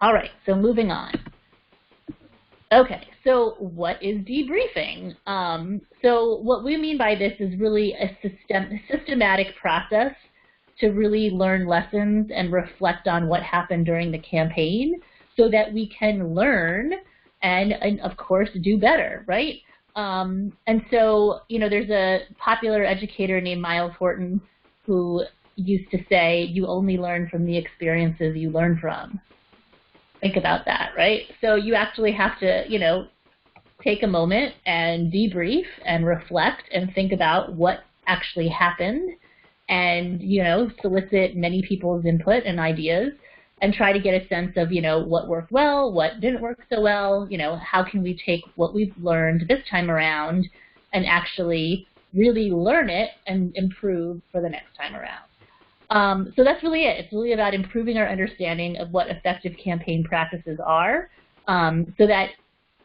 All right, so moving on. Okay, so what is debriefing? So what we mean by this is really a systematic process to really learn lessons and reflect on what happened during the campaign so that we can learn and of course, do better, right? And so, you know, there's a popular educator named Miles Horton who used to say, you only learn from the experiences you learn from. Think about that, right? So you actually have to, you know, take a moment and debrief and reflect and think about what actually happened and, you know, solicit many people's input and ideas and try to get a sense of, you know, what worked well, what didn't work so well, you know, how can we take what we've learned this time around and actually really learn it and improve for the next time around. So that's really it. It's really about improving our understanding of what effective campaign practices are so that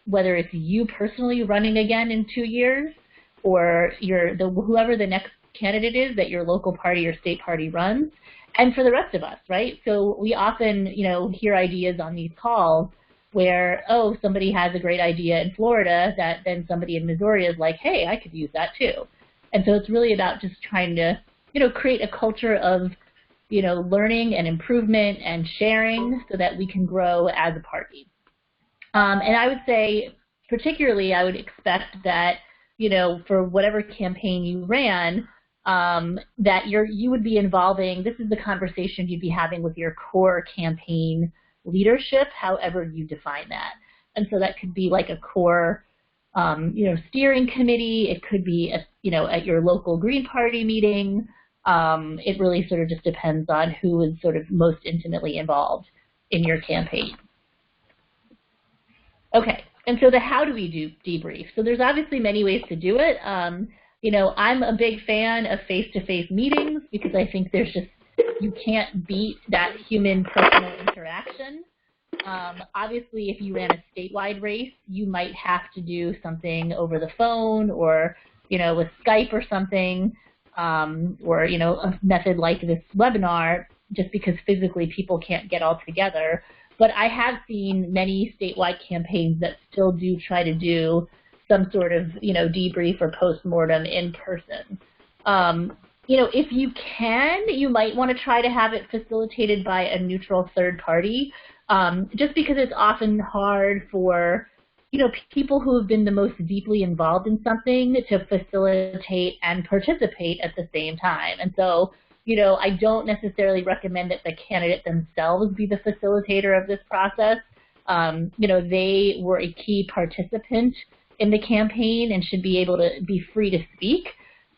whether it's you personally running again in 2 years or whoever the next candidate is that your local party or state party runs, and for the rest of us, right? So we often, you know, hear ideas on these calls where, oh, somebody has a great idea in Florida that then somebody in Missouri is like, hey, I could use that too. And so it's really about just trying to, you know, create a culture of, you know, learning and improvement and sharing so that we can grow as a party. And I would say, particularly, I would expect that, you know, for whatever campaign you ran, that you would be involving, this is the conversation you'd be having with your core campaign leadership, however you define that. And so that could be like a core, you know, steering committee. It could be, you know, at your local Green Party meeting. It really sort of just depends on who is sort of most intimately involved in your campaign. Okay, and so how do we do debrief? So there's obviously many ways to do it. You know, I'm a big fan of face-to-face meetings because I think there's just, you can't beat that human personal interaction. Obviously, if you ran a statewide race, you might have to do something over the phone or, you know, with Skype or something, or, you know, a method like this webinar, just because physically people can't get all together. But I have seen many statewide campaigns that still do try to do some sort of, you know, debrief or postmortem in person. You know, if you can, you might want to try to have it facilitated by a neutral third party, just because it's often hard for, you know, people who have been the most deeply involved in something to facilitate and participate at the same time. And so, you know, I don't necessarily recommend that the candidate themselves be the facilitator of this process. You know, they were a key participant in the campaign and should be able to be free to speak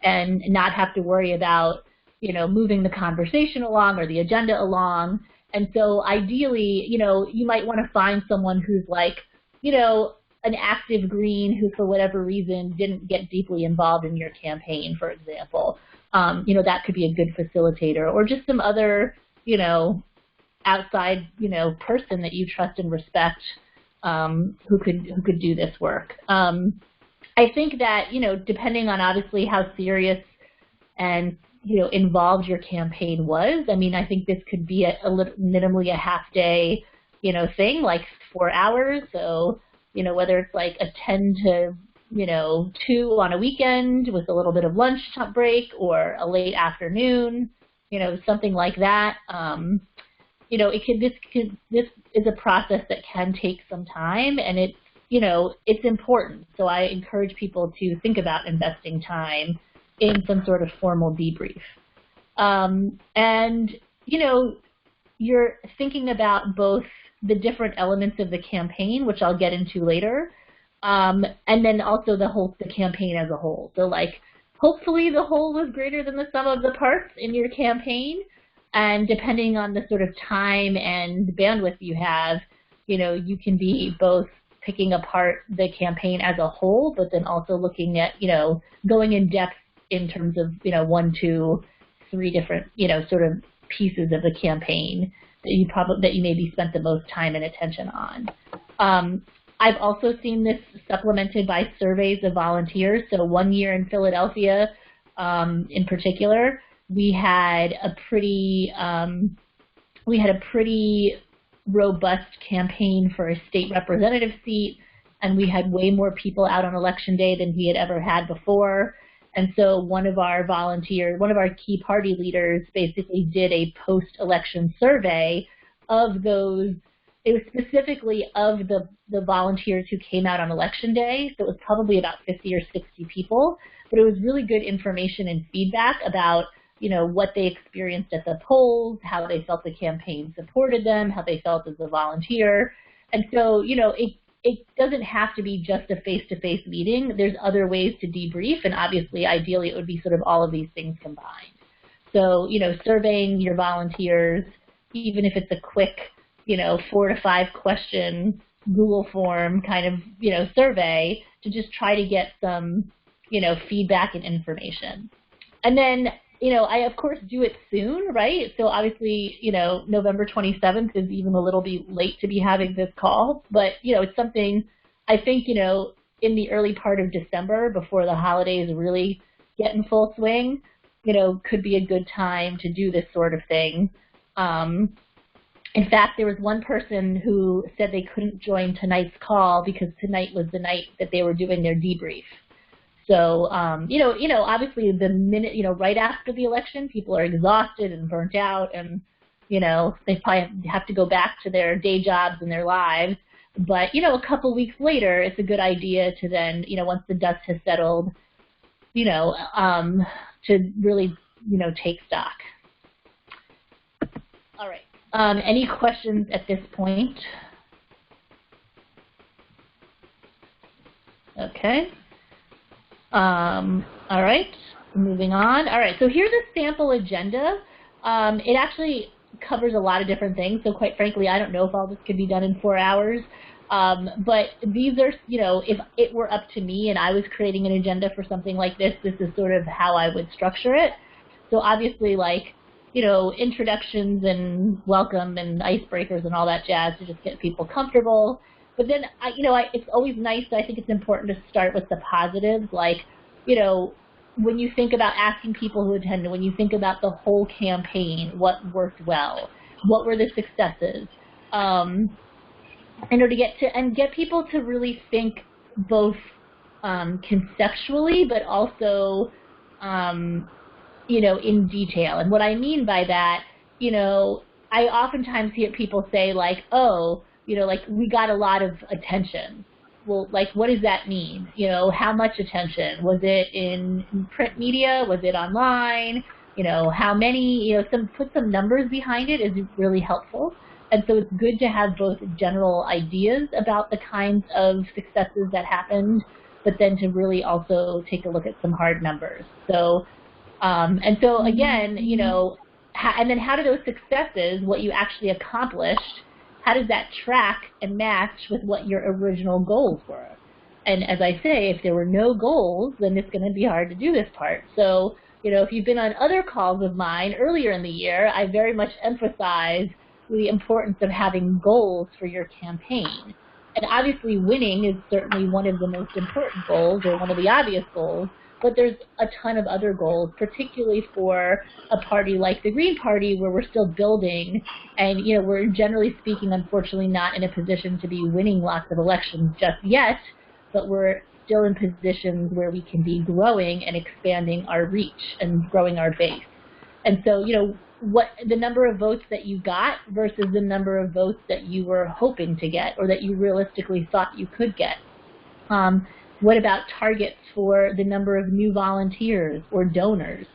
and not have to worry about, you know, moving the conversation along or the agenda along. And so ideally, you know, you might want to find someone who's like, you know, an active green who for whatever reason didn't get deeply involved in your campaign, for example. You know, that could be a good facilitator, or just some other, you know, outside, you know, person that you trust and respect who could do this work. I think that, you know, depending on obviously how serious and, you know, involved your campaign was, I mean, I think this could be minimally a half-day, you know, thing, like 4 hours. So, you know, whether it's like a 10 to, you know, 2 on a weekend with a little bit of lunch break or a late afternoon, you know, something like that. You know, this is a process that can take some time, and it's, you know, it's important. So I encourage people to think about investing time in some sort of formal debrief. And, you know, you're thinking about both the different elements of the campaign, which I'll get into later, and then also the campaign as a whole. So, like, hopefully the whole was greater than the sum of the parts in your campaign. And depending on the sort of time and bandwidth you have, you know, you can be both picking apart the campaign as a whole, but then also looking at, you know, going in depth in terms of, you know, 1, 2, 3 different, you know, sort of pieces of the campaign that you maybe spent the most time and attention on. I've also seen this supplemented by surveys of volunteers. So one year in Philadelphia, in particular, we had a pretty robust campaign for a state representative seat, and we had way more people out on election day than we had ever had before. And so one of our volunteers, one of our key party leaders basically did a post-election survey of those. It was specifically of the volunteers who came out on election day, so it was probably about 50 or 60 people, but it was really good information and feedback about, you know, what they experienced at the polls, how they felt the campaign supported them, how they felt as a volunteer. And so, you know, it doesn't have to be just a face-to-face meeting. There's other ways to debrief, and obviously, ideally, it would be sort of all of these things combined. So, you know, surveying your volunteers, even if it's a quick, you know, 4 to 5 question Google form kind of, you know, survey to just try to get some, you know, feedback and information. And then, you know, I, of course, do it soon, right? So obviously, you know, November 27th is even a little bit late to be having this call. But, you know, it's something I think, you know, in the early part of December before the holidays really get in full swing, you know, could be a good time to do this sort of thing. In fact, there was one person who said they couldn't join tonight's call because tonight was the night that they were doing their debrief. So, you know, obviously the minute, you know, right after the election, people are exhausted and burnt out, and, you know, they probably have to go back to their day jobs and their lives. But, you know, a couple weeks later, it's a good idea to then, you know, once the dust has settled, you know, to really, you know, take stock. All right. Any questions at this point? Okay. All right, moving on. All right, so here's a sample agenda. It actually covers a lot of different things, so quite frankly, I don't know if all this could be done in 4 hours. But these are, you know, if it were up to me and I was creating an agenda for something like this, this is sort of how I would structure it. So obviously, like, you know, introductions and welcome and icebreakers and all that jazz to just get people comfortable. But then, you know, it's always nice, I think it's important to start with the positives, like, you know, when you think about asking people who attended, when you think about the whole campaign, what worked well, what were the successes, you know, to get people to really think both conceptually, but also, you know, in detail. And what I mean by that, you know, I oftentimes hear people say like, oh, you know, like, we got a lot of attention. Well, like, what does that mean? You know, how much attention? Was it in print media? Was it online? You know, how many? You know, put some numbers behind it is really helpful. And so it's good to have both general ideas about the kinds of successes that happened, but then to really also take a look at some hard numbers. So, and so again, you know, and then how do those successes, what you actually accomplished, how does that track and match with what your original goals were? And as I say, if there were no goals, then it's going to be hard to do this part. So, you know, if you've been on other calls of mine earlier in the year, I very much emphasize the importance of having goals for your campaign. And obviously winning is certainly one of the most important goals, or one of the obvious goals, but there's a ton of other goals, particularly for a party like the Green Party, where we're still building, and, you know, we're generally speaking, unfortunately, not in a position to be winning lots of elections just yet, but we're still in positions where we can be growing and expanding our reach and growing our base. And so, you know, what the number of votes that you got versus the number of votes that you were hoping to get, or that you realistically thought you could get. What about targets for the number of new volunteers or donors?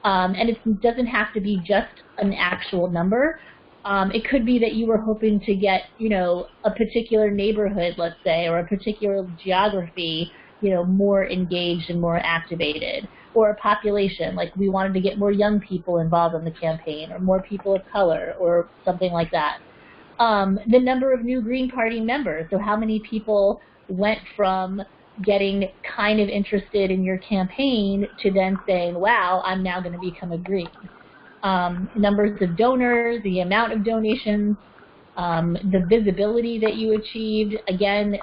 And it doesn't have to be just an actual number. It could be that you were hoping to get, you know, a particular neighborhood, let's say, or a particular geography, you know, more engaged and more activated, or a population, like we wanted to get more young people involved in the campaign, or more people of color, or something like that. The number of new Green Party members, so how many people went from getting kind of interested in your campaign to then saying, wow, I'm now going to become a Green. Numbers of donors, the amount of donations, the visibility that you achieved, again,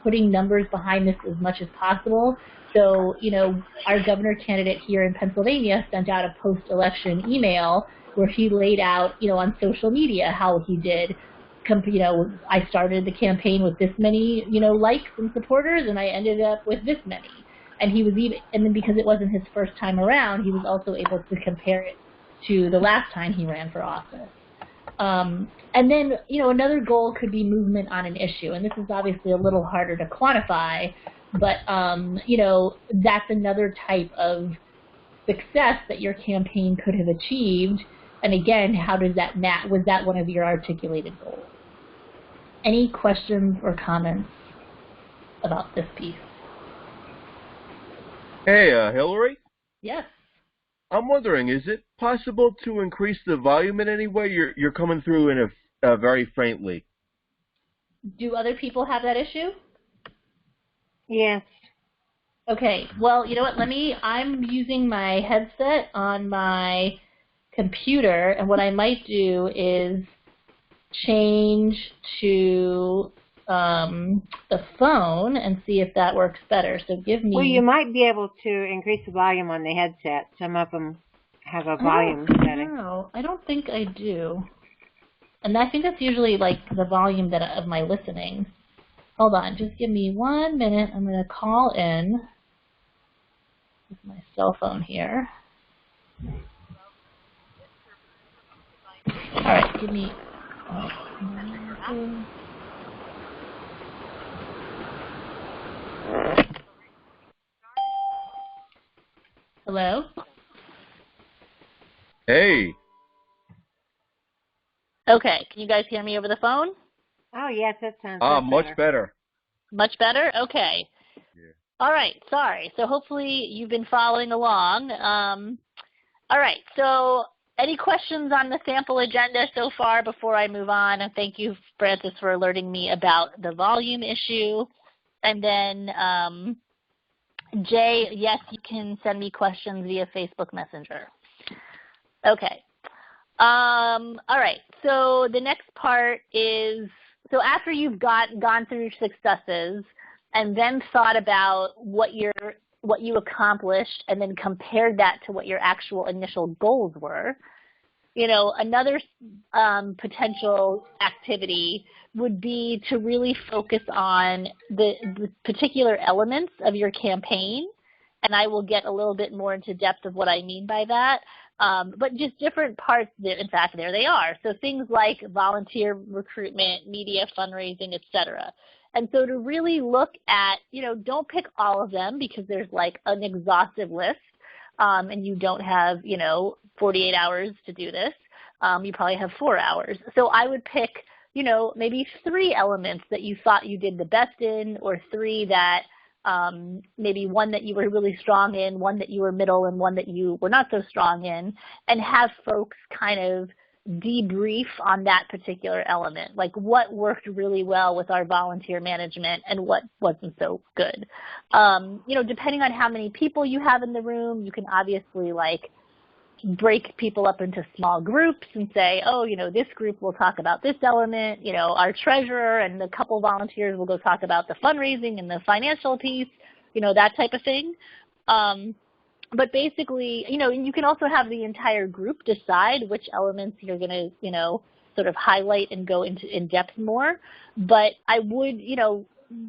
putting numbers behind this as much as possible. So, you know, our governor candidate here in Pennsylvania sent out a post-election email where he laid out, you know, on social media how he did. I started the campaign with this many, likes and supporters, and I ended up with this many. And and then because it wasn't his first time around, he was also able to compare it to the last time he ran for office. And then, another goal could be movement on an issue, and this is obviously a little harder to quantify, but, that's another type of success that your campaign could have achieved. And again, how does that match? Was that one of your articulated goals? Any questions or comments about this piece? Hey, Hillary? Yes. I'm wondering, is it possible to increase the volume in any way? You're coming through in a very faintly. Do other people have that issue? Yes. Okay. Well, you know what? I'm using my headset on my computer, and what I might do is change to the phone and see if that works better. So give me... Well, you might be able to increase the volume on the headset. Some of them have a volume setting. No, I don't think I do. And I think that's usually like the volume of my listening. Hold on, just give me 1 minute. I'm going to call in with my cell phone here. All right, give me... Hello? Hey. Okay, can you guys hear me over the phone? Oh, yes, that sounds much much better. Much better? Okay. Yeah. All right, sorry. So hopefully you've been following along. All right, so any questions on the sample agenda so far before I move on? And thank you, Francis, for alerting me about the volume issue. And then, Jay, yes, you can send me questions via Facebook Messenger. Okay. All right, so the next part is, so after you've gone through successes and then thought about what you accomplished and then compared that to what your actual initial goals were, another potential activity would be to really focus on the particular elements of your campaign, and I will get a little bit more into depth of what I mean by that. But just different parts, in fact, there they are. So things like volunteer recruitment, media fundraising, etc. And so to really look at, don't pick all of them because there's like an exhaustive list, and you don't have, 48 hours to do this. You probably have 4 hours. So I would pick, maybe 3 elements that you thought you did the best in, or 3 that maybe one that you were really strong in, one that you were middle, and one that you were not so strong in, and have folks kind of debrief on that particular element, like what worked really well with our volunteer management and what wasn't so good. Depending on how many people you have in the room, you can obviously break people up into small groups and say, oh, this group will talk about this element, our treasurer and a couple volunteers will go talk about the fundraising and the financial piece, that type of thing. But basically, you can also have the entire group decide which elements you're going to, sort of highlight and go into in depth more. But I would,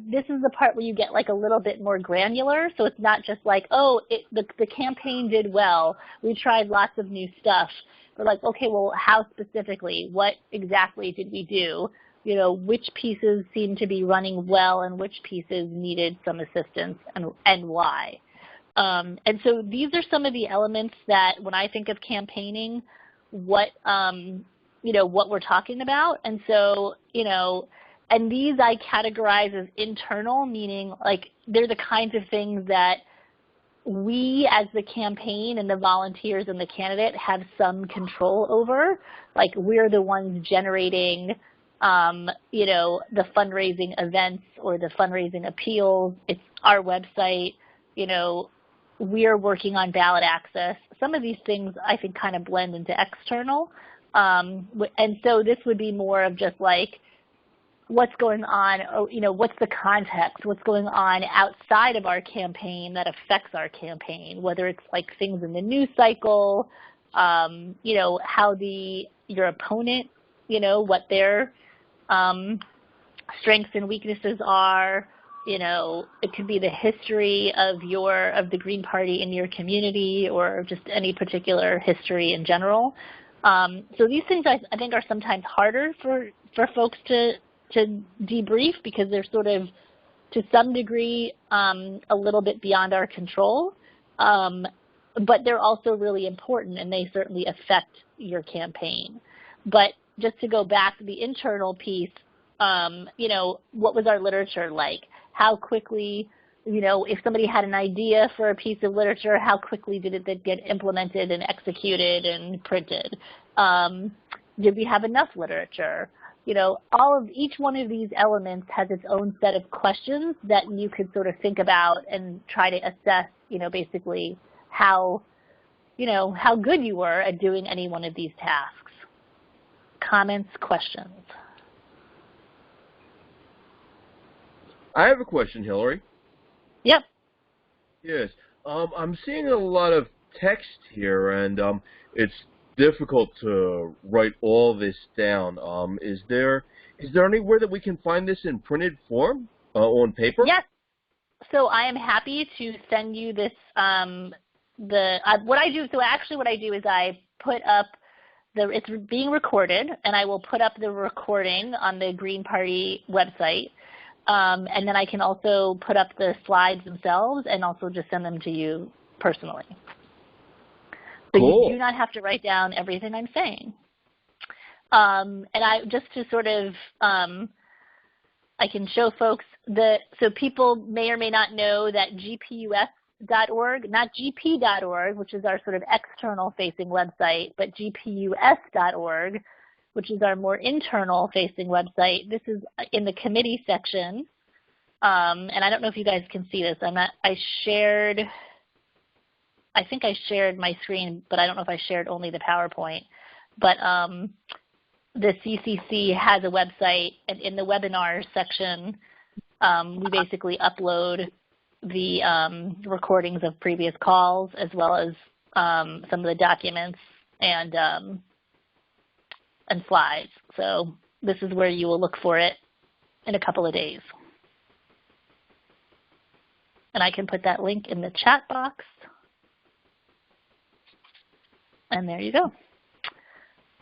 this is the part where you get a little bit more granular. So it's not just the campaign did well. We tried lots of new stuff. We're okay, well, how specifically? What exactly did we do? Which pieces seemed to be running well and which pieces needed some assistance and why? And so these are some of the elements that when I think of campaigning, what we're talking about. And so, and these I categorize as internal, meaning they're the kinds of things that we as the campaign and the volunteers and the candidate have some control over. We're the ones generating, the fundraising events or the fundraising appeals. It's our website, we're working on ballot access. Some of these things I think kind of blend into external. And so this would be more of just what's going on, what's the context, what's going on outside of our campaign that affects our campaign, whether it's things in the news cycle, how your opponent, what they're strengths and weaknesses are. You know, it could be the history of the Green Party in your community, or just any particular history in general. So these things I think are sometimes harder for folks to debrief, because they're sort of, to some degree, a little bit beyond our control. But they're also really important, and they certainly affect your campaign. But just to go back to the internal piece, you know, what was our literature like? How quickly, you know, if somebody had an idea for a piece of literature, how quickly did it get implemented and executed and printed? Did we have enough literature? You know, each one of these elements has its own set of questions that you could sort of think about and try to assess, you know, basically how good you were at doing any one of these tasks. Comments, questions? I have a question, Hillary. Yep. Yes. I'm seeing a lot of text here, and it's difficult to write all this down. Is there anywhere that we can find this in printed form on paper? Yes. So I am happy to send you this. What I do is I put up it's being recorded, and I will put up the recording on the Green Party website. And then I can also put up the slides themselves and also just send them to you personally. So cool. You do not have to write down everything I'm saying. And just to sort of, I can show folks so people may or may not know that gpus.org, not gp.org, which is our sort of external facing website, but gpus.org, which is our more internal facing website. This is in the committee section. And I don't know if you guys can see this. I think I shared my screen, but I don't know if I shared only the PowerPoint. But the CCC has a website, and in the webinars section, we basically upload the recordings of previous calls, as well as some of the documents and slides. So this is where you will look for it in a couple of days. And I can put that link in the chat box. And there you go.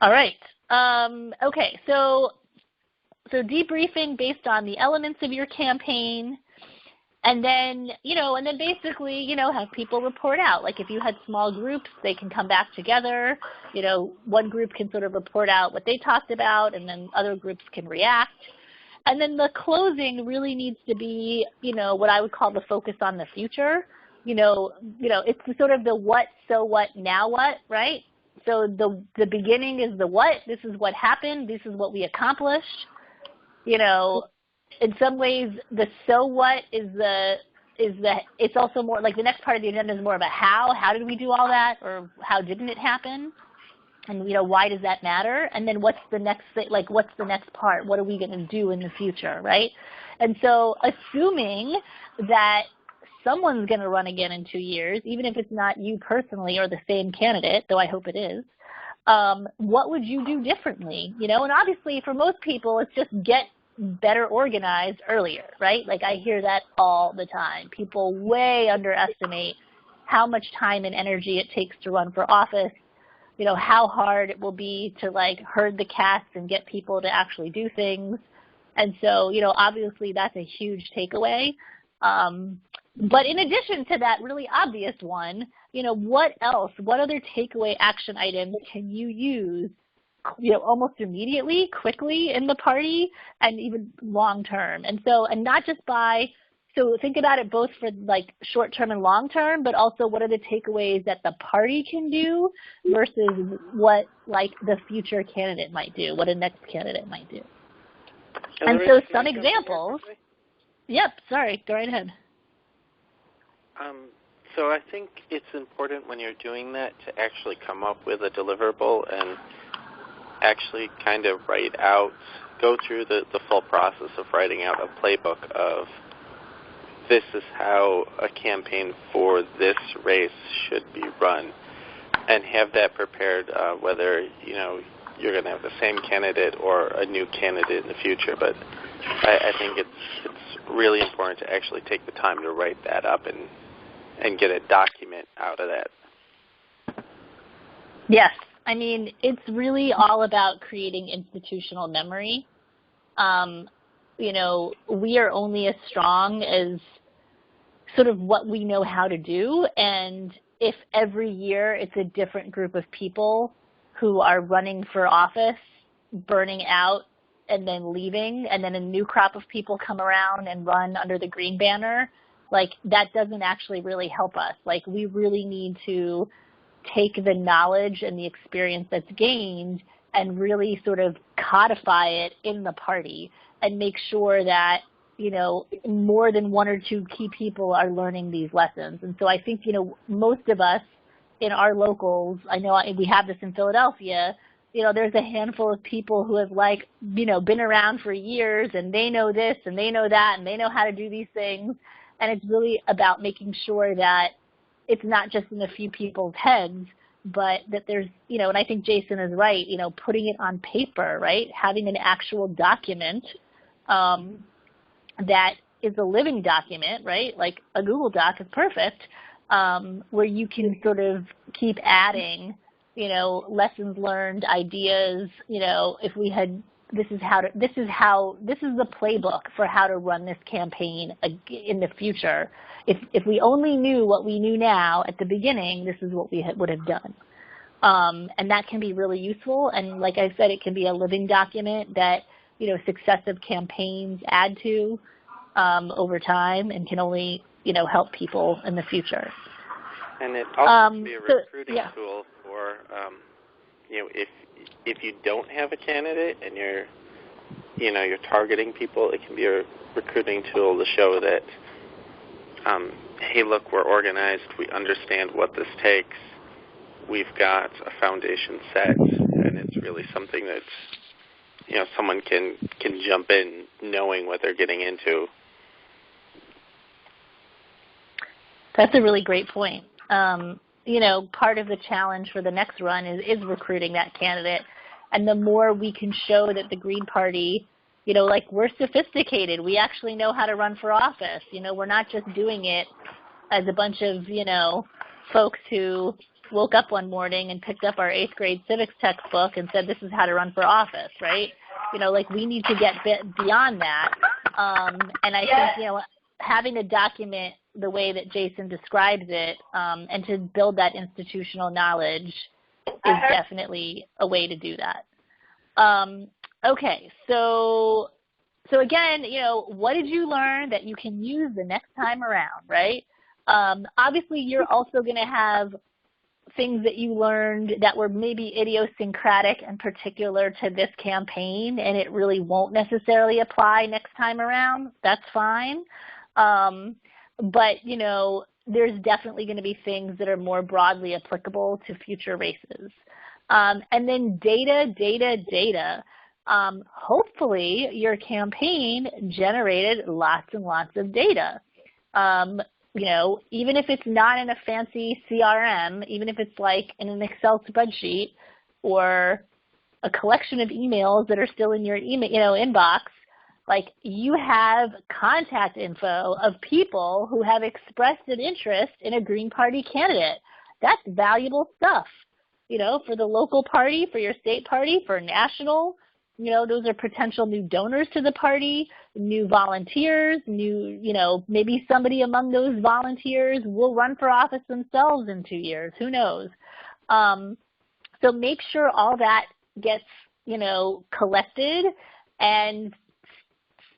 All right. Okay, so debriefing based on the elements of your campaign. And then, basically, have people report out. Like if you had small groups, they can come back together. One group can sort of report out what they talked about, and then other groups can react. And then the closing really needs to be, what I would call the focus on the future. It's sort of the what, so what, now what, right? So the beginning is the what. This is what happened. This is what we accomplished. In some ways, the so what is it's also more like the next part of the agenda is more of a how. How did we do all that, or how didn't it happen? And why does that matter? And then what's the next thing? Like what's the next part? What are we going to do in the future, right? And so assuming that someone's going to run again in 2 years, even if it's not you personally or the same candidate, though I hope it is, what would you do differently? And obviously for most people, it's just get better organized earlier, right? Like I hear that all the time. People way underestimate how much time and energy it takes to run for office, how hard it will be to like herd the cats and get people to actually do things. And so, obviously that's a huge takeaway. But in addition to that really obvious one, what else, what other takeaway action items can you use almost immediately, quickly in the party, and even long term? And so, and not just so think about it both for like short term and long term, but also what are the takeaways that the party can do versus what like the future candidate might do, what a next candidate might do. And so some examples. Yep, sorry, go right ahead. So I think it's important when you're doing that to actually come up with a deliverable and actually kind of go through the full process of writing out a playbook of this is how a campaign for this race should be run, and have that prepared, whether, you're going to have the same candidate or a new candidate in the future. But I think it's really important to actually take the time to write that up and get a document out of that. Yes. I mean, it's really all about creating institutional memory. You know, we are only as strong as sort of what we know how to do, and if every year it's a different group of people who are running for office, burning out, and then leaving, and then a new crop of people come around and run under the green banner, like that doesn't actually really help us. Like we really need to take the knowledge and the experience that's gained and really sort of codify it in the party and make sure that, you know, more than one or two key people are learning these lessons. And so I think, you know, most of us in our locals, I know we have this in Philadelphia, you know, there's a handful of people who have, like, you know, been around for years and they know this and they know that and they know how to do these things. And it's really about making sure that it's not just in a few people's heads, but that there's, you know, and I think Jason is right, you know, putting it on paper, right? Having an actual document that is a living document, right? Like a Google Doc is perfect, where you can sort of keep adding, you know, lessons learned, ideas, you know, if we had, this is the playbook for how to run this campaign in the future. If we only knew what we knew now at the beginning, this is what we would have done. And that can be really useful. And like I said, it can be a living document that, you know, successive campaigns add to over time and can only, you know, help people in the future. And it also can be a recruiting tool for, you know, if you don't have a candidate and you're targeting people, it can be a recruiting tool to show that, hey, look, we're organized. We understand what this takes. We've got a foundation set, and it's really something that, you know, someone can jump in knowing what they're getting into. That's a really great point. You know, part of the challenge for the next run is recruiting that candidate. And the more we can show that the Green Party, you know, like we're sophisticated. We actually know how to run for office. You know, we're not just doing it as a bunch of, you know, folks who woke up one morning and picked up our 8th grade civics textbook and said, this is how to run for office, right? You know, like we need to get beyond that. And I think, you know, having a document the way that Jason describes it and to build that institutional knowledge is definitely a way to do that. Okay, so again, you know, what did you learn that you can use the next time around, right? Obviously, you're also going to have things that you learned that were maybe idiosyncratic and particular to this campaign, and it really won't necessarily apply next time around. That's fine. But, you know, there's definitely going to be things that are more broadly applicable to future races. And then data. Hopefully your campaign generated lots and lots of data. You know, even if it's not in a fancy CRM, even if it's like in an Excel spreadsheet or a collection of emails that are still in your email, you know, inbox, like you have contact info of people who have expressed an interest in a Green Party candidate. That's valuable stuff, you know, for the local party, for your state party, for national. You know, those are potential new donors to the party, new volunteers, new, you know, maybe somebody among those volunteers will run for office themselves in 2 years. Who knows? So make sure all that gets, you know, collected and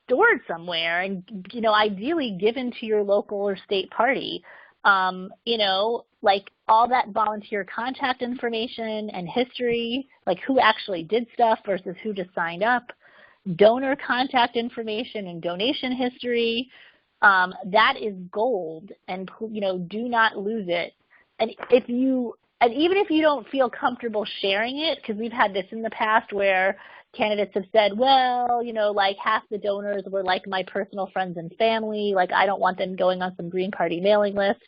stored somewhere and, you know, ideally given to your local or state party. You know, like all that volunteer contact information and history, like who actually did stuff versus who just signed up, donor contact information and donation history, that is gold, and, you know, do not lose it. And even if you don't feel comfortable sharing it, because we've had this in the past where candidates have said, well, you know, like half the donors were like my personal friends and family, like I don't want them going on some Green Party mailing list.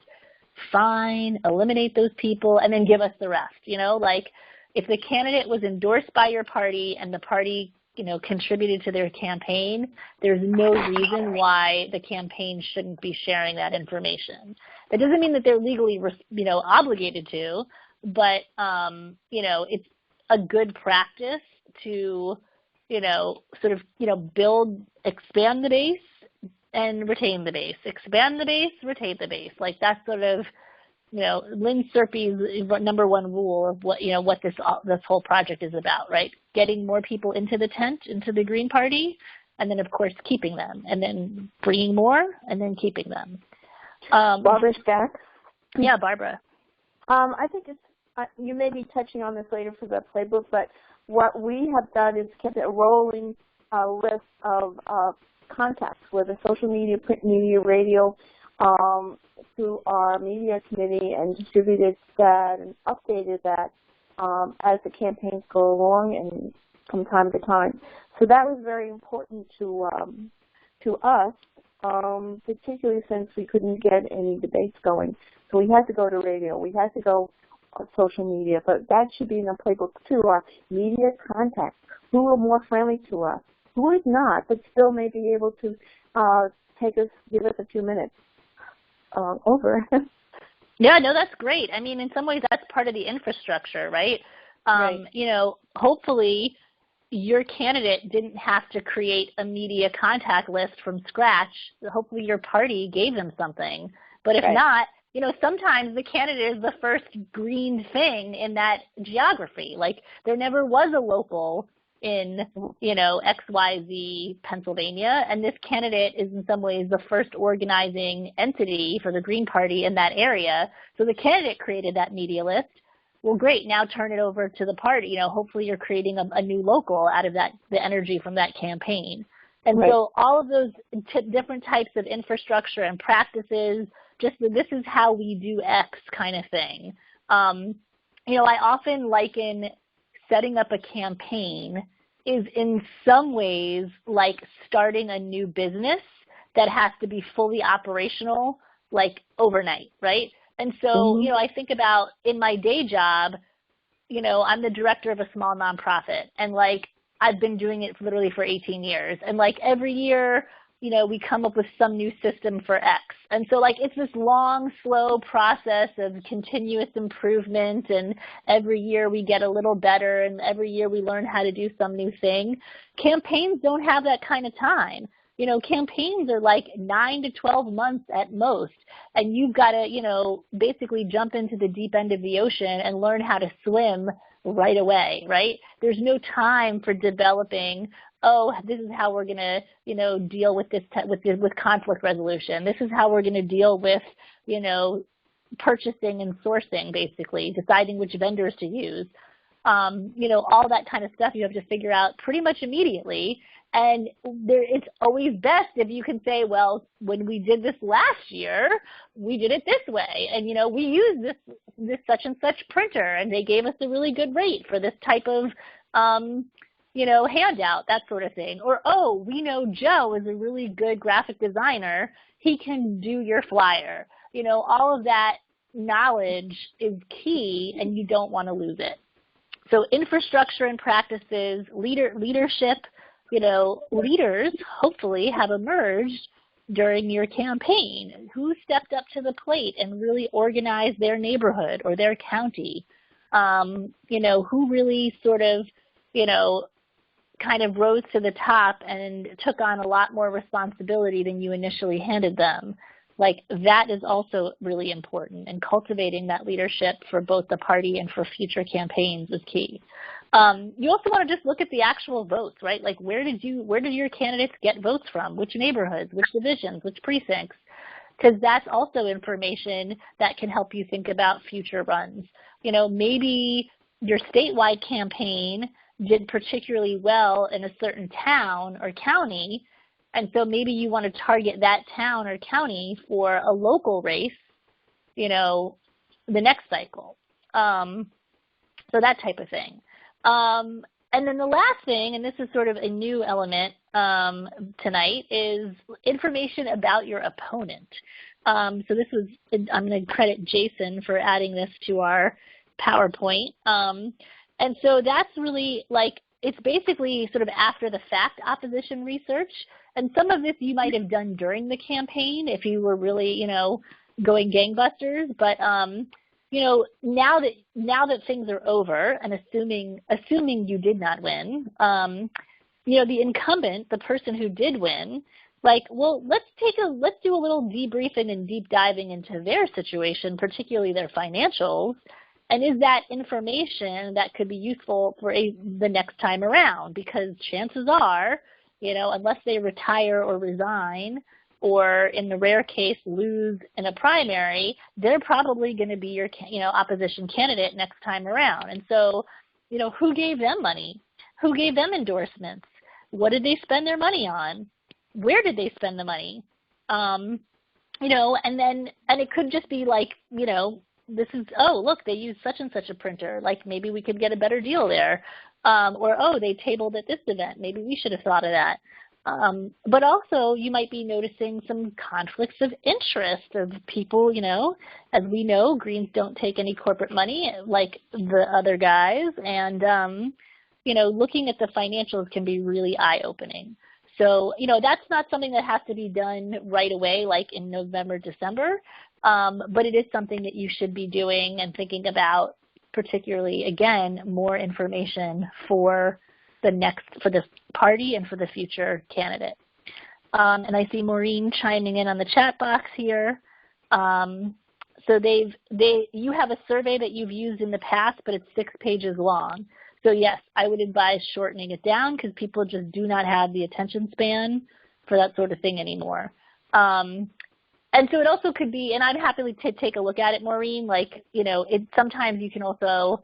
Fine, eliminate those people and then give us the rest, you know, like if the candidate was endorsed by your party and the party, contributed to their campaign, there's no reason why the campaign shouldn't be sharing that information. That doesn't mean that they're legally, obligated to, but, it's a good practice to, expand the base and retain the base. Expand the base, retain the base. Like that's sort of, Lynn Serpy's number one rule of what this whole project is about, right? Getting more people into the tent, into the Green Party, and then of course keeping them, and then bringing more, and then keeping them. Barbara Stack. Yeah, Barbara. I think you may be touching on this later for the playbook, but what we have done is kept a rolling list of contacts, whether social media, print media, radio, through our media committee, and distributed that and updated that as the campaigns go along and from time to time. So that was very important to us, particularly since we couldn't get any debates going. So we had to go to radio. We had to go on social media. But that should be in the playbook too, our media contacts. Who are more friendly to us? Who is not, but still may be able to give us a few minutes. Over. Yeah, no, that's great. I mean, in some ways, that's part of the infrastructure, right? Right. Hopefully your candidate didn't have to create a media contact list from scratch. Hopefully your party gave them something. But if not, sometimes the candidate is the first green thing in that geography. Like there never was a local in, XYZ Pennsylvania, and this candidate is in some ways the first organizing entity for the Green Party in that area. So the candidate created that media list. Well, great, now turn it over to the party. Hopefully you're creating a new local out of that, the energy from that campaign. And so all of those different types of infrastructure and practices, just this is how we do X kind of thing. I often liken setting up a campaign is in some ways like starting a new business that has to be fully operational like overnight, right? And so, I think about in my day job, I'm the director of a small nonprofit, and like I've been doing it literally for 18 years. And like every year, we come up with some new system for X. And so like it's this long, slow process of continuous improvement, and every year we get a little better, and every year we learn how to do some new thing. Campaigns don't have that kind of time. Campaigns are like 9 to 12 months at most, and you've got to, basically jump into the deep end of the ocean and learn how to swim right away, right? There's no time for developing, this is how we're going to, deal with this, with conflict resolution. This is how we're going to deal with, purchasing and sourcing, basically, deciding which vendors to use. All that kind of stuff you have to figure out pretty much immediately. And it's always best if you can say, well, when we did this last year, we did it this way. And, we used this such and such printer, and they gave us a really good rate for this type of, handout, that sort of thing. Or, we know Joe is a really good graphic designer. He can do your flyer. All of that knowledge is key, and you don't want to lose it. So infrastructure and practices, leadership, leaders hopefully have emerged during your campaign. Who stepped up to the plate and really organized their neighborhood or their county? Who really sort of, kind of rose to the top and took on a lot more responsibility than you initially handed them. Like that is also really important, and cultivating that leadership for both the party and for future campaigns is key. You also want to just look at the actual votes, right? Like where did your candidates get votes from? Which neighborhoods, which divisions, which precincts? Because that's also information that can help you think about future runs. Maybe your statewide campaign did particularly well in a certain town or county, and so maybe you want to target that town or county for a local race, the next cycle. So that type of thing. And then the last thing, and this is sort of a new element tonight, is information about your opponent. So this was, I'm going to credit Jason for adding this to our PowerPoint. And so that's really like, it's basically sort of after the fact opposition research. And some of this you might have done during the campaign if you were really, you know, going gangbusters. But, you know, now that things are over, and assuming you did not win, you know, the incumbent, the person who did win, like, well, let's do a little debriefing and deep diving into their situation, particularly their financials. And is that information that could be useful for the next time around? Because chances are, you know, unless they retire or resign, or in the rare case lose in a primary, they're probably going to be your, you know, opposition candidate next time around. And so, you know, who gave them money? Who gave them endorsements? What did they spend their money on? Where did they spend the money? You know, and it could just be like, you know, this is, oh, look, they used such and such a printer. Like, maybe we could get a better deal there. Or, oh, they tabled at this event. Maybe we should have thought of that. But also, you might be noticing some conflicts of interest of people, you know. As we know, Greens don't take any corporate money like the other guys. And, you know, looking at the financials can be really eye-opening. So, you know, that's not something that has to be done right away, like in November, December. But it is something that you should be doing and thinking about, particularly, again, more information for this party and for the future candidate. And I see Maureen chiming in on the chat box here. So you have a survey that you've used in the past, but it's 6 pages long. So yes, I would advise shortening it down because people just do not have the attention span for that sort of thing anymore. And so it also could be, and I'm happy to take a look at it, Maureen, like, you know, sometimes you can also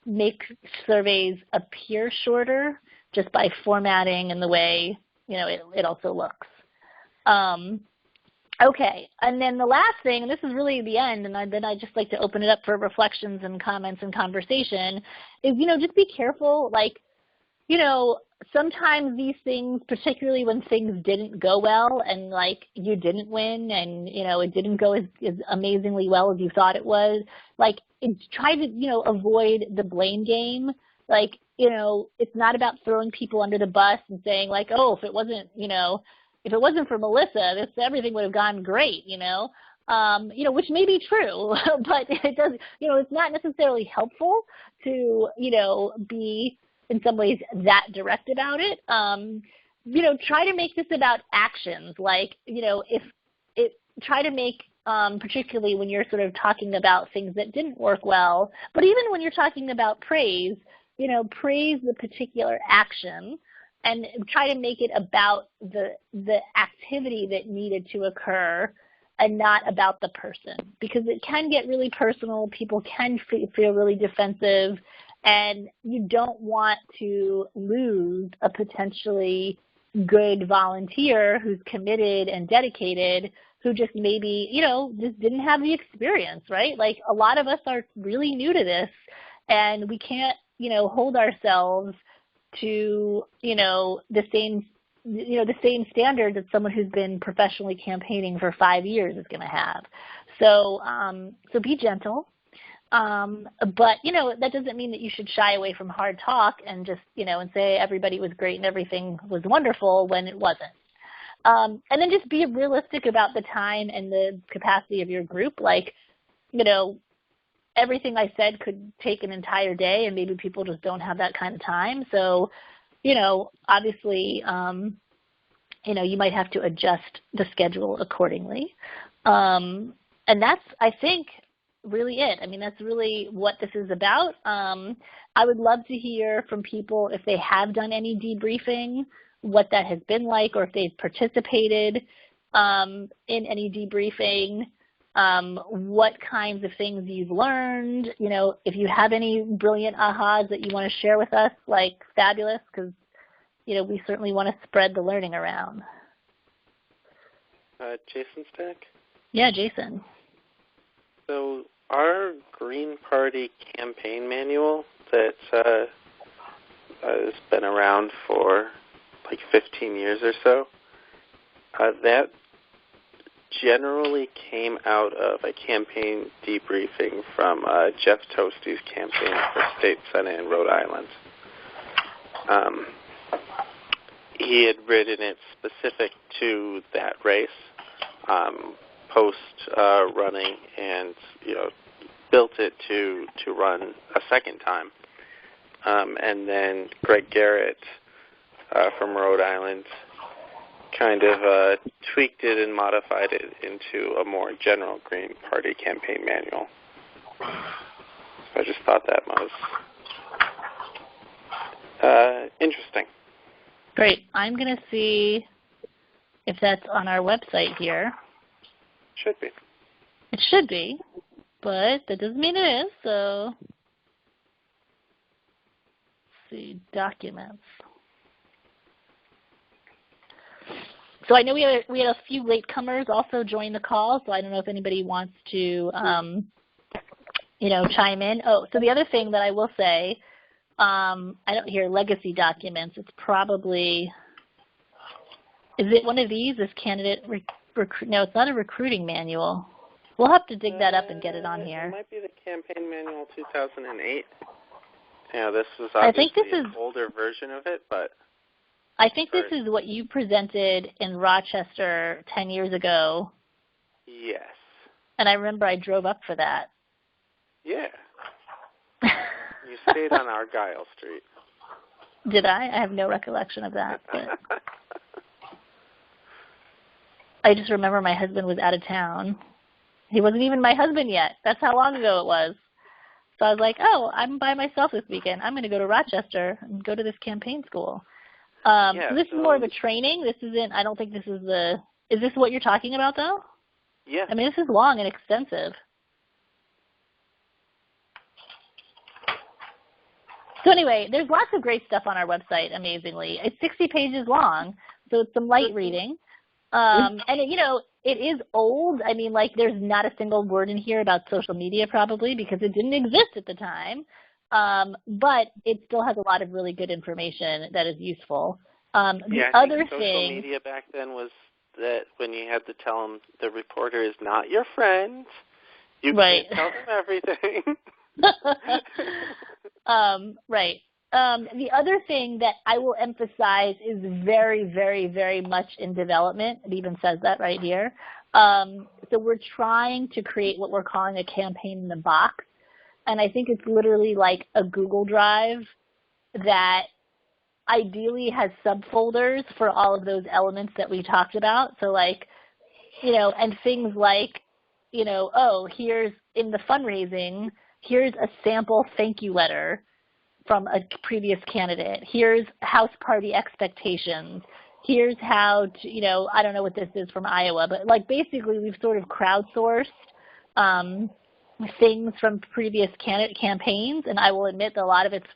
make surveys appear shorter just by formatting and the way, you know, it also looks. Okay, and then the last thing, and this is really the end, and then I'd just like to open it up for reflections and comments and conversation, is, you know, just be careful, like, you know, sometimes these things, particularly when things didn't go well and, like, you didn't win and, you know, it didn't go as amazingly well as you thought it was, like, try to, you know, avoid the blame game. Like, you know, it's not about throwing people under the bus and saying, like, oh, if it wasn't, you know, if it wasn't for Melissa, everything would have gone great, you know, which may be true, but it does, you know, it's not necessarily helpful to, you know, be in some ways that direct about it. You know, try to make this about actions. Like, you know, try to make, particularly when you're sort of talking about things that didn't work well, but even when you're talking about praise, you know, praise the particular action and try to make it about the activity that needed to occur and not about the person, because it can get really personal. People can feel really defensive, and you don't want to lose a potentially good volunteer who's committed and dedicated, who just maybe, you know, just didn't have the experience, right? Like, a lot of us are really new to this, and we can't, you know, hold ourselves to, you know, the same standard that someone who's been professionally campaigning for 5 years is going to have. So, so be gentle. But, you know, that doesn't mean that you should shy away from hard talk and just, you know, and say everybody was great and everything was wonderful when it wasn't. And then just be realistic about the time and the capacity of your group. Like, you know, everything I said could take an entire day, and maybe people just don't have that kind of time. So, you know, obviously, you know, you might have to adjust the schedule accordingly. And that's, I think, really it. I mean, that's really what this is about. I would love to hear from people if they have done any debriefing, what that has been like, or if they've participated in any debriefing, what kinds of things you've learned. You know, if you have any brilliant ahas that you want to share with us, like, fabulous, because, you know, we certainly want to spread the learning around. Jason Stack? Yeah, Jason. So our Green Party campaign manual that has been around for like 15 years or so, that generally came out of a campaign debriefing from Jeff Toasty's campaign for state senate in Rhode Island. He had written it specific to that race, post-running, and built it to run a second time. And then Greg Garrett from Rhode Island kind of tweaked it and modified it into a more general Green Party campaign manual. So I just thought that was interesting. Great. I'm going to see if that's on our website here. Should be. It should be, but that doesn't mean it is, so let's see, documents. So I know we had a few latecomers also join the call, so I don't know if anybody wants to, chime in. Oh, so the other thing that I will say, I don't hear legacy documents. It's probably, is it one of these? This candidate no, it's not a recruiting manual. We'll have to dig that up and get it on here. It might be the campaign manual 2008. Yeah, this was obviously an older version of it, but I think this is what you presented in Rochester 10 years ago. Yes. And I remember I drove up for that. Yeah. You stayed on Argyle Street. Did I? I have no recollection of that. But I just remember my husband was out of town. He wasn't even my husband yet. That's how long ago it was. So I was like, oh, I'm by myself this weekend. I'm going to go to Rochester and go to this campaign school. So this is more of a training. This isn't, I don't think this is is this what you're talking about, though? Yeah. I mean, this is long and extensive. So anyway, there's lots of great stuff on our website, amazingly. It's 60 pages long, so it's some light reading. And, it is old. I mean, there's not a single word in here about social media probably because it didn't exist at the time. But it still has a lot of really good information that is useful. I think social media back then was that when you had to tell them the reporter is not your friend, you can't tell them everything. Right. The other thing that I will emphasize is very, very, very much in development. It even says that right here. So we're trying to create what we're calling a campaign in the box. And I think it's literally like a Google Drive that ideally has subfolders for all of those elements that we talked about. So and things like, here's in the fundraising, here's a sample thank you letter from a previous candidate. Here's house party expectations. Here's how to, I don't know what this is from Iowa, but basically we've sort of crowdsourced things from previous candidate campaigns, and I will admit that a lot of it's,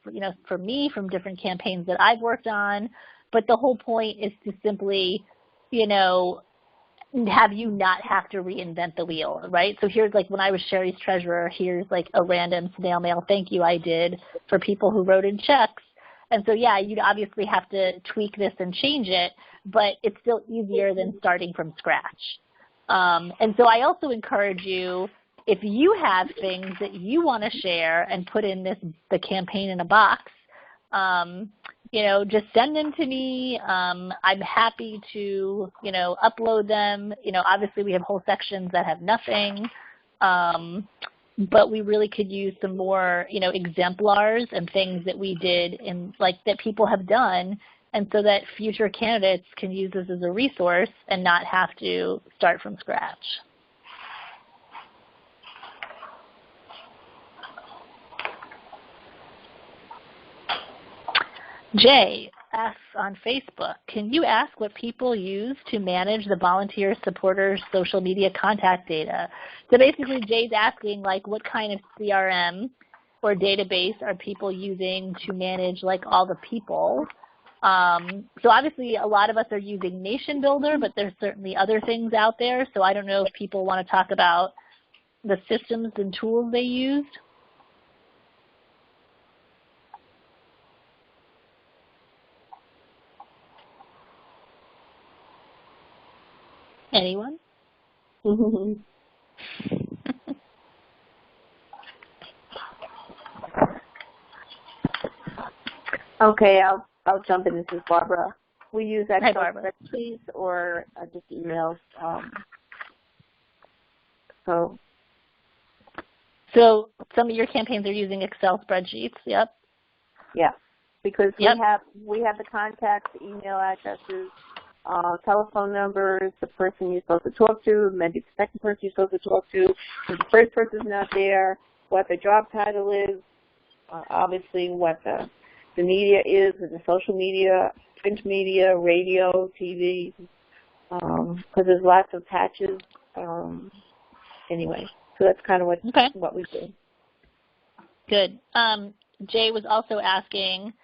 for me from different campaigns that I've worked on, but the whole point is to simply, have you not have to reinvent the wheel, right? So here's when I was Sherry's treasurer, here's a random snail mail thank you I did for people who wrote in checks. And so, yeah, you'd obviously have to tweak this and change it, but it's still easier than starting from scratch. And so I also encourage you, if you have things that you want to share and put in the campaign in a box, just send them to me. I'm happy to, upload them. Obviously we have whole sections that have nothing, but we really could use some more, exemplars and things that we did in that people have done, and so that future candidates can use this as a resource and not have to start from scratch. Jay asks on Facebook, can you ask what people use to manage the volunteer supporters' social media contact data? So basically Jay's asking what kind of CRM or database are people using to manage all the people? So obviously a lot of us are using Nation Builder, but there's certainly other things out there. So I don't know if people want to talk about the systems and tools they used. Anyone? Okay, I'll jump in. This is Barbara. We use Hi, Excel Barbara. spreadsheets or just emails. So some of your campaigns are using Excel spreadsheets. Yep. yeah, because Yep. we have the contacts, email addresses, telephone numbers, the person you're supposed to talk to, maybe the second person you're supposed to talk to. If the first person's not there, what the job title is, obviously what the media is, the social media, print media, radio, TV, because there's lots of patches. Anyway, so that's kind of what we do. Good. Jay was also asking,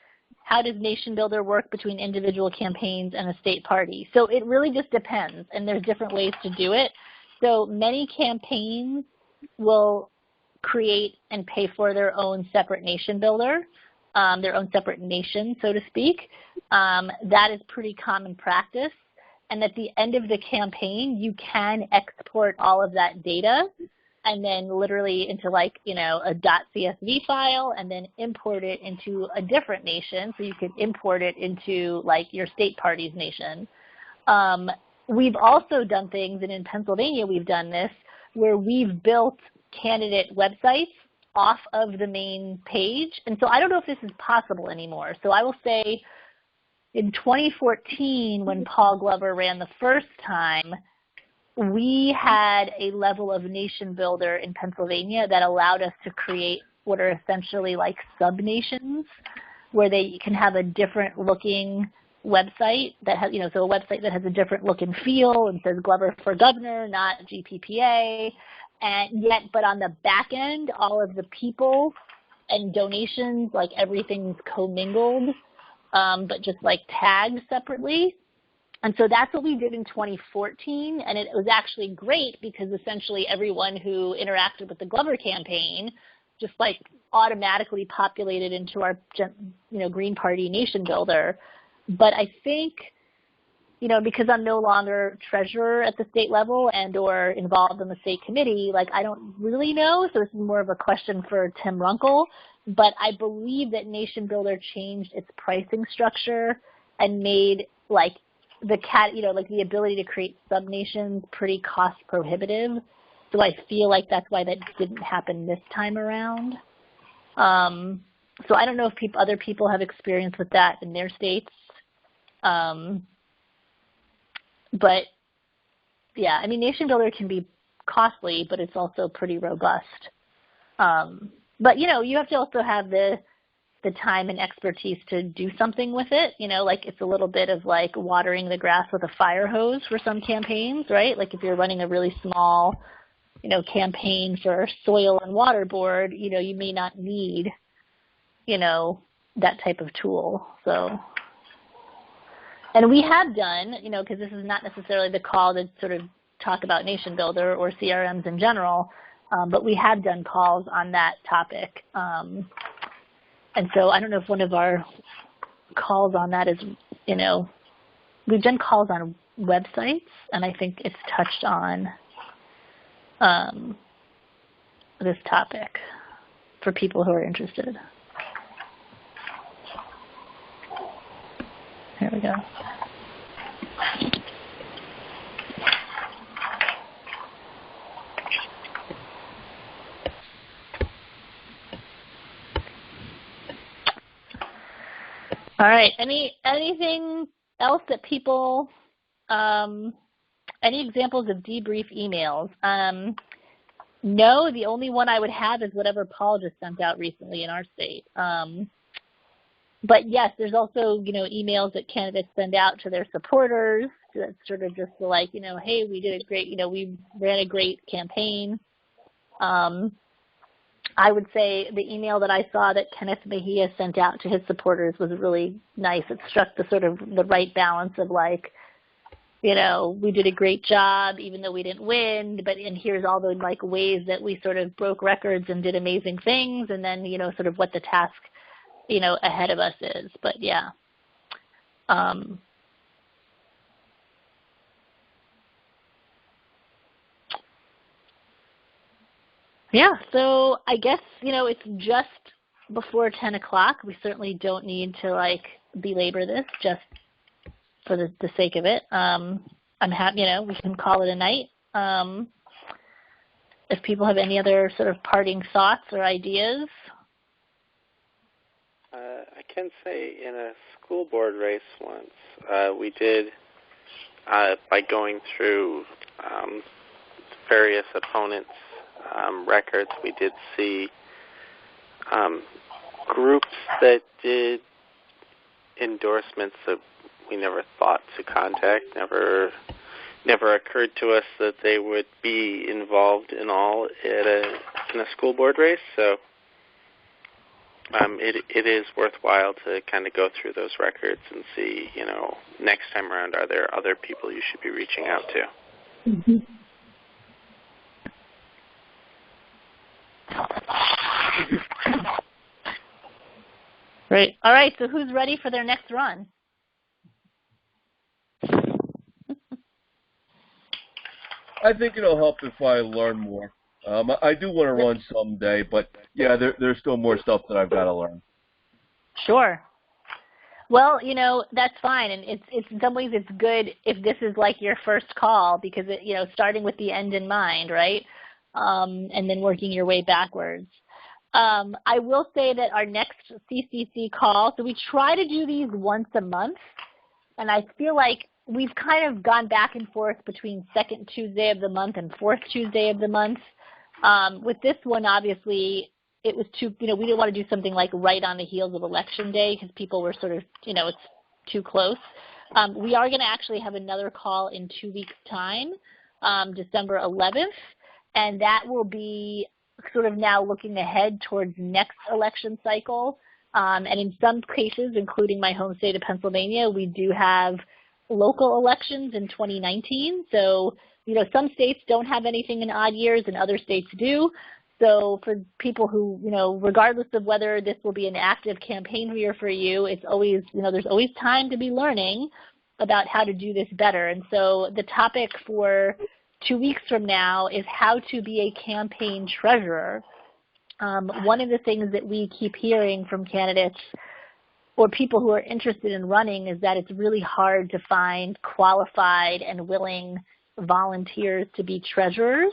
how does Nation Builder work between individual campaigns and a state party? So it really just depends, and there's different ways to do it. So many campaigns will create and pay for their own separate Nation Builder, their own separate nation, so to speak. That is pretty common practice. And at the end of the campaign, you can export all of that data and then literally into like, a .csv file and then import it into a different nation. So you could import it into like your state party's nation. We've also done things, and in Pennsylvania we've done this, where we've built candidate websites off of the main page. And so I don't know if this is possible anymore. So I will say in 2014, when Paul Glover ran the first time, we had a level of Nation Builder in Pennsylvania that allowed us to create what are essentially like sub-nations, where they can have a different looking website that has, so a website that has a different look and feel and says Glover for Governor, not GPPA. And yet, but on the back end, all of the people and donations, like everything's commingled, but just like tagged separately. And so that's what we did in 2014, and it was actually great because essentially everyone who interacted with the Glover campaign just like automatically populated into our, Green Party Nation Builder. But I think, because I'm no longer treasurer at the state level and or involved in the state committee, like I don't really know, so this is more of a question for Tim Runkle, but I believe that Nation Builder changed its pricing structure and made like the ability to create subnations pretty cost prohibitive. So I feel like that's why that didn't happen this time around. So I don't know if other people have experience with that in their states. But yeah, I mean, Nation Builder can be costly, but it's also pretty robust. But you have to also have the time and expertise to do something with it. Like it's a little bit of like watering the grass with a fire hose for some campaigns, right? Like if you're running a really small, campaign for soil and water board, you may not need, that type of tool. So, and we have done, because this is not necessarily the call to sort of talk about Nation Builder or CRMs in general, but we have done calls on that topic. And so I don't know if one of our calls on that is, we've done calls on websites, and I think it's touched on this topic for people who are interested. Here we go. All right. Anything else that people, any examples of debrief emails? No, the only one I would have is whatever Paul just sent out recently in our state. But yes, there's also, emails that candidates send out to their supporters. That's sort of just like, hey, we did a great, we ran a great campaign. I would say the email that I saw that Kenneth Mejia sent out to his supporters was really nice. It struck the sort of the right balance of like, we did a great job even though we didn't win, and here's all the like ways that we sort of broke records and did amazing things, and then, sort of what the task, ahead of us is. But yeah. Yeah, so I guess, it's just before 10 o'clock. We certainly don't need to, belabor this just for the sake of it. I'm happy, we can call it a night. If people have any other sort of parting thoughts or ideas. I can say in a school board race once, we did, by going through various opponents' records, we did see groups that did endorsements that we never thought to contact, never occurred to us that they would be involved in a school board race. So it is worthwhile to kind of go through those records and see, next time around, are there other people you should be reaching out to? Mm-hmm. Great. All right, so who's ready for their next run? I think it'll help if I learn more. I do want to run someday, but yeah, there's still more stuff that I've got to learn. Sure. Well, that's fine, and it's in some ways it's good if this is like your first call because starting with the end in mind, right? And then working your way backwards. I will say that our next CCC call, so we try to do these once a month, and I feel like we've kind of gone back and forth between second Tuesday of the month and fourth Tuesday of the month. With this one, obviously, it was too, we didn't want to do something like right on the heels of Election Day because people were sort of, it's too close. We are going to actually have another call in 2 weeks' time, December 11th, and that will be sort of now looking ahead towards next election cycle. And in some cases, including my home state of Pennsylvania, we do have local elections in 2019. So, some states don't have anything in odd years and other states do. So for people who, regardless of whether this will be an active campaign year for you, it's always, there's always time to be learning about how to do this better. And so the topic for 2 weeks from now is how to be a campaign treasurer. One of the things that we keep hearing from candidates or people who are interested in running is that it's really hard to find qualified and willing volunteers to be treasurers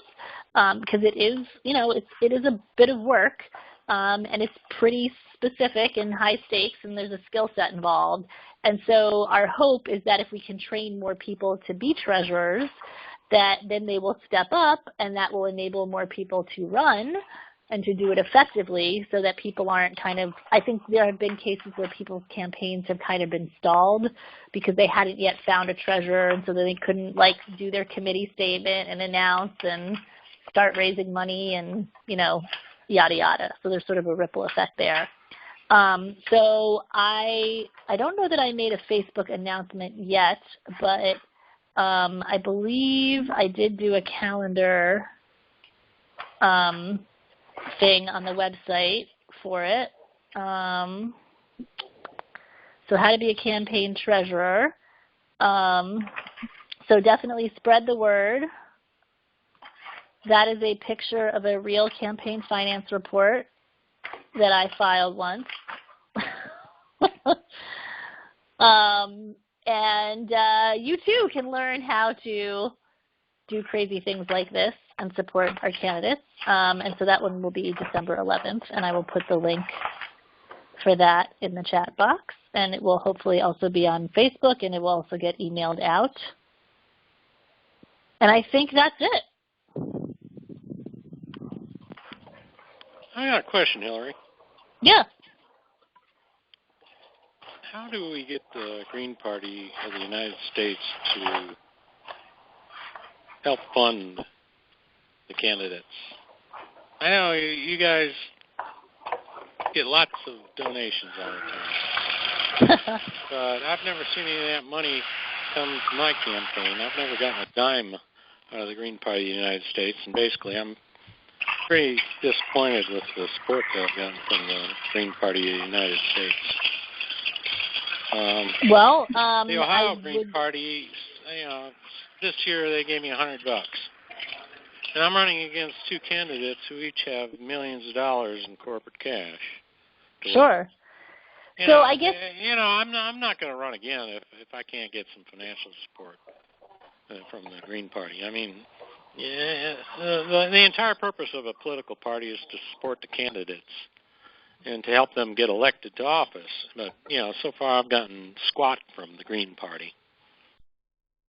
because it is, it is a bit of work and it's pretty specific and high stakes and there's a skill set involved. And so our hope is that if we can train more people to be treasurers, that then they will step up and that will enable more people to run and to do it effectively so that people aren't kind of, I think there have been cases where people's campaigns have kind of been stalled because they hadn't yet found a treasurer and so they couldn't do their committee statement and announce and start raising money and, yada, yada. So there's sort of a ripple effect there. So I don't know that I made a Facebook announcement yet, but I believe I did do a calendar thing on the website for it. So how to be a campaign treasurer. So definitely spread the word. That is a picture of a real campaign finance report that I filed once. And you too can learn how to do crazy things like this and support our candidates. And so that one will be December 11th, and I will put the link for that in the chat box. And it will hopefully also be on Facebook, and it will also get emailed out. And I think that's it. I got a question, Hillary. Yeah. How do we get the Green Party of the United States to help fund the candidates? I know you guys get lots of donations all the time, but I've never seen any of that money come to my campaign. I've never gotten a dime out of the Green Party of the United States, and basically I'm pretty disappointed with the support that I've gotten from the Green Party of the United States. The Ohio Green Party, this year they gave me $100. And I'm running against two candidates who each have millions of dollars in corporate cash. Sure. I guess I'm not going to run again if I can't get some financial support from the Green Party. I mean, the entire purpose of a political party is to support the candidates and to help them get elected to office. But so far I've gotten squat from the Green Party.